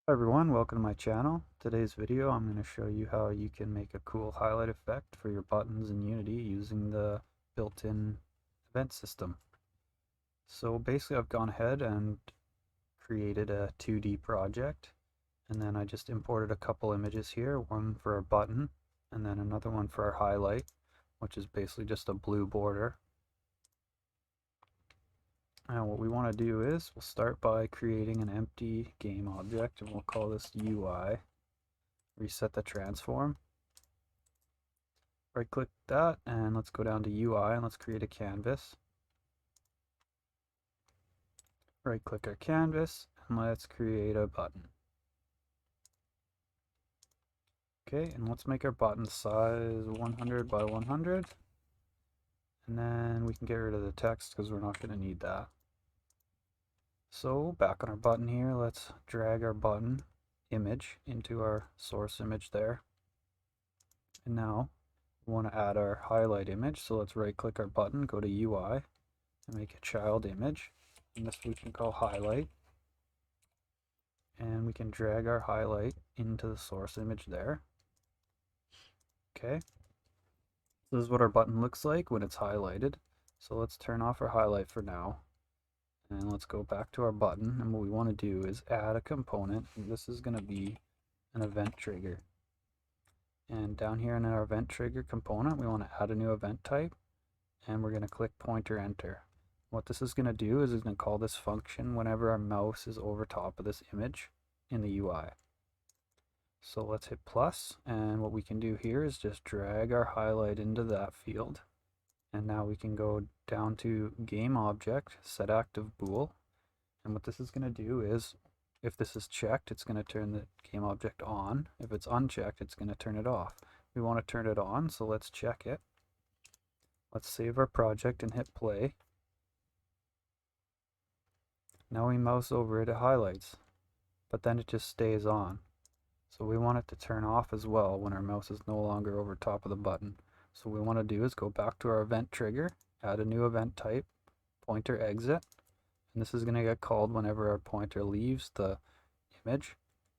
Hi everyone, welcome to my channel. Today's video I'm going to show you how you can make a cool highlight effect for your buttons in Unity using the built-in event system. So basically I've gone ahead and created a 2D project, and then I just imported a couple images here, one for a button and then another one for our highlight, which is basically just a blue border. And what we want to do is we'll start by creating an empty game object, and we'll call this UI. Reset the transform. Right click that, and let's go down to UI and let's create a canvas. Right click our canvas and let's create a button. Okay, and let's make our button size 100 by 100. And then we can get rid of the text because we're not going to need that. So back on our button here, let's drag our button image into our source image there. And now we want to add our highlight image. So let's right click our button, go to UI, and make a child image. And this we can call highlight. And we can drag our highlight into the source image there. Okay. This is what our button looks like when it's highlighted. So let's turn off our highlight for now. And let's go back to our button. And what we want to do is add a component. And this is going to be an event trigger. And down here in our event trigger component, we want to add a new event type. And we're going to click pointer enter. What this is going to do is it's going to call this function whenever our mouse is over top of this image in the UI. So let's hit plus, and what we can do here is just drag our highlight into that field. And now we can go down to game object, set active bool. And what this is going to do is, if this is checked, it's going to turn the game object on. If it's unchecked, it's going to turn it off. We want to turn it on, so let's check it. Let's save our project and hit play. Now we mouse over it, it highlights, but then it just stays on. So we want it to turn off as well when our mouse is no longer over top of the button. So what we want to do is go back to our event trigger, add a new event type, pointer exit, and this is going to get called whenever our pointer leaves the image.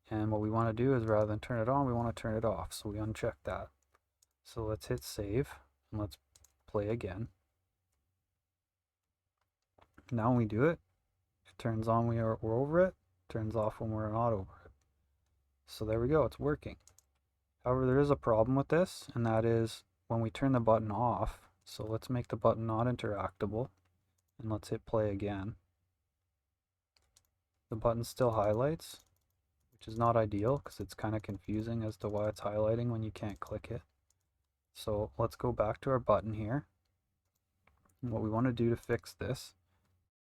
And what we want to do is, rather than turn it on, we want to turn it off. So we uncheck that. So let's hit save and let's play again. Now when we do it, it turns on when we're over it, turns off when we're not over it. So there we go, it's working. However, there is a problem with this, and that is when we turn the button off. So let's make the button not interactable, and let's hit play again. The button still highlights, which is not ideal because it's kind of confusing as to why it's highlighting when you can't click it. So let's go back to our button here. And what we want to do to fix this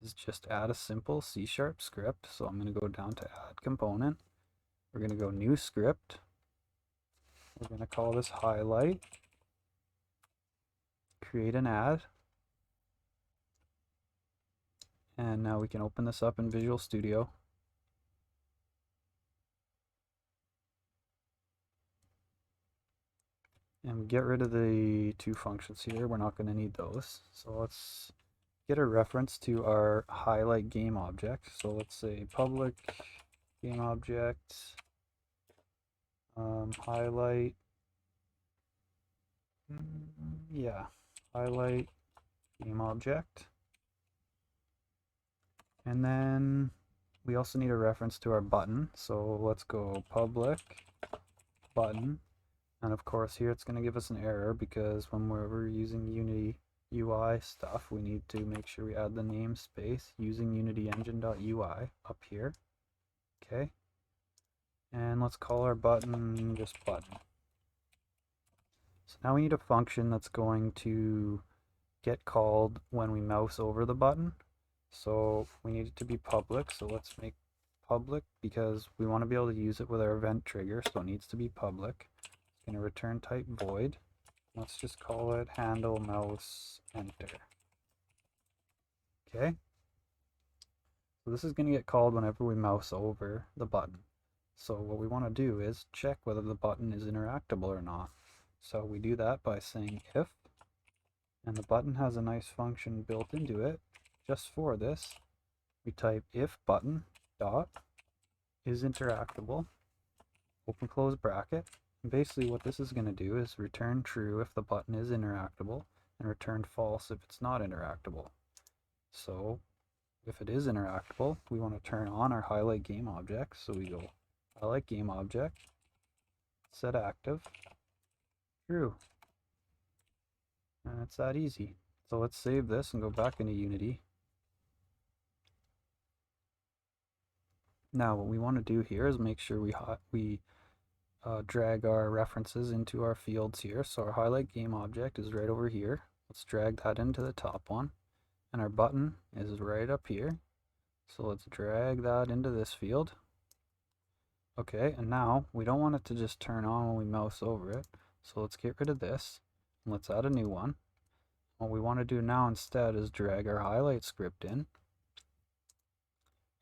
is just add a simple C# script. So I'm going to go down to add component. We're going to go new script. We're going to call this highlight. Create an add. And now we can open this up in Visual Studio. And get rid of the two functions here. We're not going to need those. So let's get a reference to our highlight game object. So let's say public game object, highlight, highlight game object. And then we also need a reference to our button. So let's go public button. And of course here it's going to give us an error because when we're using Unity UI stuff, we need to make sure we add the namespace using unityengine.ui up here. Okay. And let's call our button just button. So now we need a function that's going to get called when we mouse over the button. So we need it to be public. So let's make public because we want to be able to use it with our event trigger. So it needs to be public. It's going to return type void. Let's just call it handle mouse enter. Okay. So this is going to get called whenever we mouse over the button. So what we want to do is check whether the button is interactable or not. So we do that by saying if, and the button has a nice function built into it just for this. We type if button dot, is interactable, open close bracket. And basically what this is going to do is return true if the button is interactable and return false if it's not interactable. So if it is interactable, we want to turn on our highlight game object. So we go highlight game object, set active, true. And it's that easy. So let's save this and go back into Unity. Now what we want to do here is make sure we drag our references into our fields here. So our highlight game object is right over here. Let's drag that into the top one. And our button is right up here. So let's drag that into this field. Okay, and now we don't want it to just turn on when we mouse over it. So let's get rid of this and let's add a new one. What we want to do now instead is drag our highlight script in.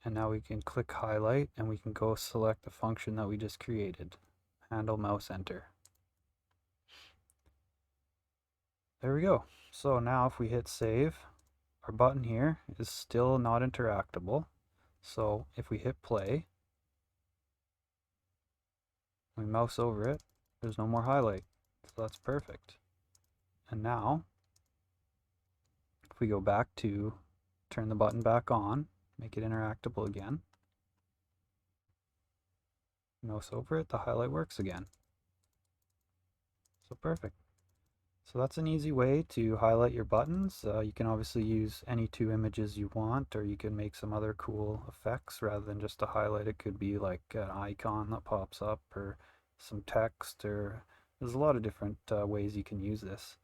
And now we can click highlight and we can go select the function that we just created. Handle mouse enter. There we go. So now if we hit save, our button here is still not interactable. So if we hit play, we mouse over it, there's no more highlight. So that's perfect. And now, if we go back to turn the button back on, make it interactable again, mouse over it, the highlight works again. So perfect. So that's an easy way to highlight your buttons. You can obviously use any two images you want, or you can make some other cool effects rather than just a highlight. It could be like an icon that pops up or some text, or there's a lot of different ways you can use this.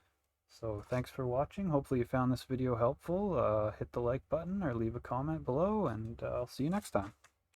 So thanks for watching. Hopefully you found this video helpful. Hit the like button or leave a comment below, and I'll see you next time.